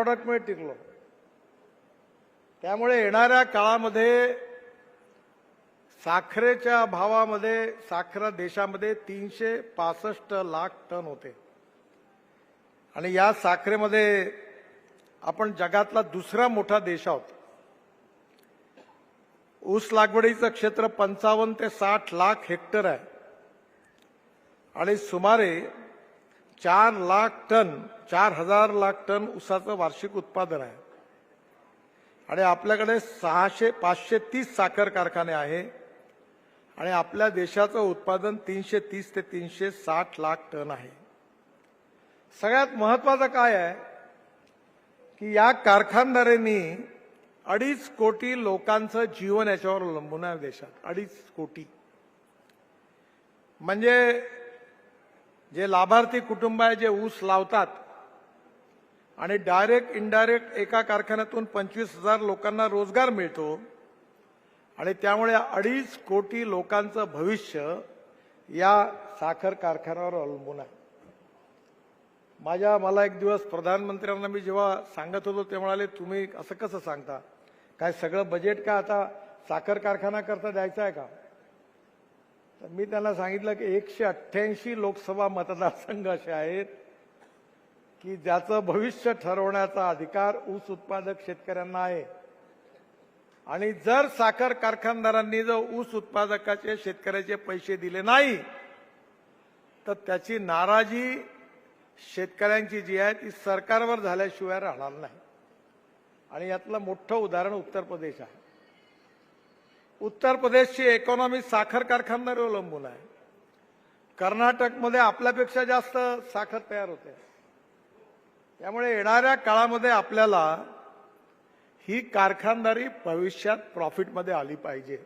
प्रॉडक्टमुळे टिकलो. त्यामुळे येणाऱ्या काळामध्ये साखरेच्या भावामध्ये साखर देशामध्ये 365 लाख टन होते आणि या साखरेमध्ये आपण जगातला दुसरा मोठा देश आहोत. ऊस लागवडीचं क्षेत्र 55 ते 60 लाख हेक्टर आहे आणि सुमारे 4,00,000 लाख टन ऊसाचं वार्षिक उत्पादन आहे आणि आपल्याकडे 530 साखर कारखाने आहे आणि आपल्या देशाचं उत्पादन 330 ते 360 लाख टन आहे. सगळ्यात महत्त्वाचं काय आहे की या कारखानदारांनी 2.5 कोटी लोकांचं जीवन याच्यावर अवलंबून आहे. देशात 2.5 कोटी म्हणजे जे लाभार्थी कुटुंब आहे जे ऊस लावतात आणि डायरेक्ट इनडायरेक्ट एका कारखान्यातून 25,000 लोकांना रोजगार मिळतो आणि त्यामुळे 2.5 कोटी लोकांचं भविष्य या साखर कारखान्यावर अवलंबून आहे. मला एक दिवस प्रधानमंत्र्यांना मी जेव्हा सांगत होतो ते म्हणाले, तुम्ही असं कसं सांगता, काय सगळं बजेट का आता साखर कारखाना करता द्यायचं आहे का? तर मी त्यांना सांगितलं की 188 लोकसभा मतदारसंघ असे आहेत की ज्याचं भविष्य ठरवण्याचा अधिकार ऊस उत्पादक शेतकऱ्यांना आहे आणि जर साखर कारखानदारांनी जर ऊस उत्पादकाचे शेतकऱ्याचे पैसे दिले नाही तर त्याची नाराजी शेतकऱ्यांची जी आहे ती सरकारवर झाल्याशिवाय राहणार नाही. आणि यातलं मोठं उदाहरण उत्तर प्रदेश आहे. उत्तर प्रदेशची इकॉनॉमी साखर कारखानदारावर अवलंबून आहे. कर्नाटकमध्ये आपल्यापेक्षा जास्त साखर तयार होते. त्यामुळे येणाऱ्या काळामध्ये आपल्याला ही कारखानदारी भविष्यात प्रॉफिटमध्ये आली पाहिजे.